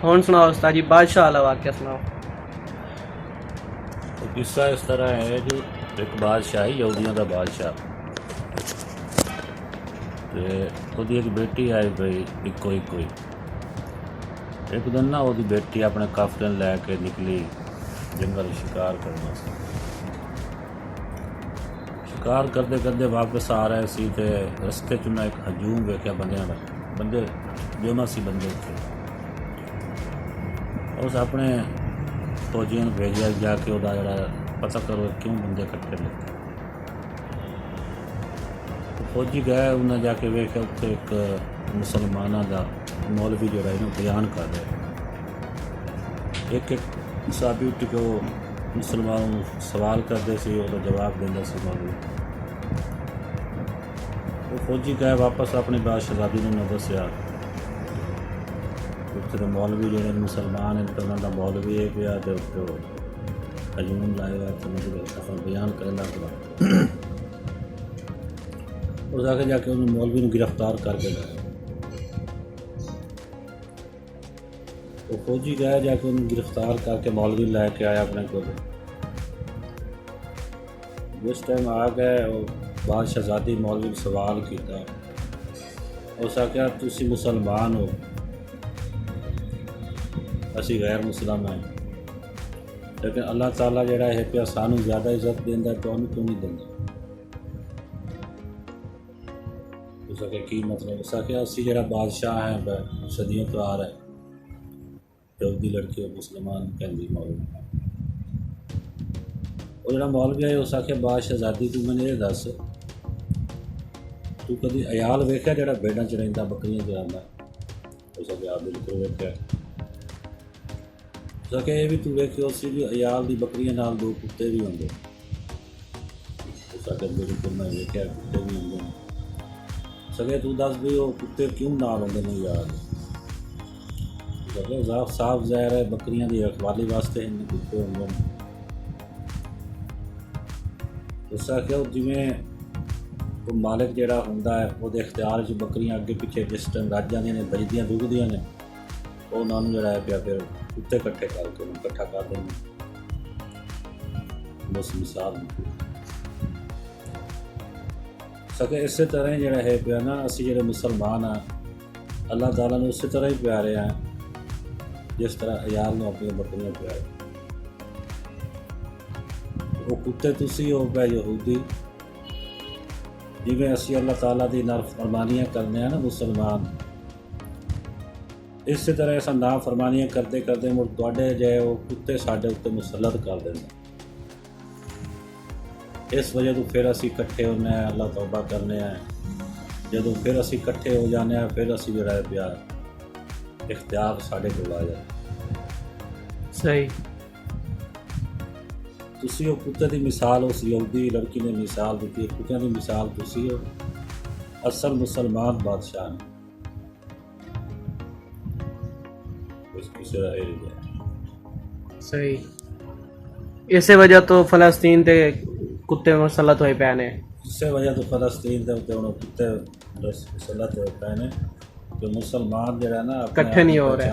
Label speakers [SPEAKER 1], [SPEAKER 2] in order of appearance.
[SPEAKER 1] हुण सुनाओ उस्ताद जी, बादशाह वाला वाक़या सुनाओ।
[SPEAKER 2] तो किस्सा इस तरह है जो एक बादशाह है, यहूदियों का बादशाह, तो ਉਹਦੀ एक बेटी आई भाई इको ही। एक दिन ना ਉਹਦੀ बेटी अपने काफिले लैके निकली जंगल शिकार करने से। शिकार करते करते वापस आ रहे सी ते रस्ते च उन्हें एक हजूम वेख्या बंदियां दा। बंदे जो सी बंदे थे, उस अपने फौजियों ने भेजा जाके ਉਹਦਾ ਜਿਹੜਾ पता करो क्यों बंदे इकट्ठे लेते। तो फौजी गए, उन्हें जाके वेख्या उत्थे एक मुसलमाना का मौलवी जोड़ा इन्हों बयान कर रहे। एक साहबी उठ के वो मुसलमान सवाल करते सी, और जवाब देंदा सी मौलवी। वो फौजी गए वापस अपनी बात शहजादी ने दसिया। उत्थे तो मौलवी जोड़े मुसलमान हैं, तो उन्होंने मौलवी है पिया तो हजूम लाएगा, तो अपना बयान करेंदा पूरा। उस आगे जाके उन्होंने मौलवी को गिरफ्तार करके लाया। तो फौजी गया जाके उन्हें गिरफ्तार करके मौलवी लैके आया अपने को। जिस टाइम आ गए और बाद शहजादी मौलवी सवाल किया, उस आख्या तुसी मुसलमान हो, असी गैर मुसलमान हैं, लेकिन अल्लाह ताला जिहड़ा है पिया सानू ज़्यादा इज्जत देंदा, तुहानू क्यों नहीं देंदा? उस आख्या की मतलब? उस आख्या असी जिहड़ा बादशाह है सदियों तो आ रहा है, यहूदी लड़की और मुसलमान कहती मौलवी। और जो मौलवी है उस आखे बाद शहजादी तू मैंने ये दस, तू कभी अयाल वेख्या जो भेड़ा च रहिंदा बकरियां चरांदा? उस आखे आप बिल्कुल वेख्या। उस आखे ये भी तू वेख्यो सी भी अयाल दी बकरियां नाल दो कुत्ते भी होंदे? उस आखे बिल्कुल मैं वेख्या कुत्ते भी होंदे। उस आखे तू दस भी वो कुत्ते क्यों नाल होंदे ने यार? साफ ज़ाहिर है बकरियां की रखवाली वास्ते इन्हें कुत्ते होंगे। उस आख्या जिमें तो मालिक जोड़ा होंदा है वो इख्तियार च बकरियां अगे पिछे जिस टाइम रज जांदियां ने, बजदियां दुगदियां ने, वो उन्होंने जोड़ा है पिया फिर कुत्ते इकट्ठे करके उन्हें इकट्ठा कर देंगे। बस मिसाल सके इस तरह ही जोड़ा है पिया ना, असी जो मुसलमान हाँ अल्लाह ताला ने उस तरह ही प्यारे हैं जिस तरह अयाल ने अपनी बकरियां प्यारे। वो कुत्ते तुसी हो पे यहूदी, जिमें असी अल्लाह ताला की नाफरमानियां करने हैं ना मुसलमान, इस तरह ऐसा नाफरमानियां करते करते मुड़ तुहाडे जे वो कुत्ते साडे उत्ते मुसलत कर देंगे। इस वजह तो फिर असी इकट्ठे होने हैं, अल्लाह तौबा करने हैं। जो फिर असी इकट्ठे हो जाने हैं, फिर असी जो है प्यार इख्तियार साढ़े को आ जाए।
[SPEAKER 1] सही।
[SPEAKER 2] तुसी हो कुत्ते की मिसाल, उस यहूदी लड़की ने मिसाल दी, कुत्तियां की मिसाल तुसी हो, असल मुसलमान बादशाह ने।
[SPEAKER 1] सही। इस वजह तो फलस्तीन ते कुत्ते मुसलत होए पे ने।
[SPEAKER 2] इस वजह तो फलस्तीन के उत्ते हुण कुत्ते मुसलत होए पे ने कि मुसलमान जो है ना
[SPEAKER 1] कट्ठे नहीं हो रहे।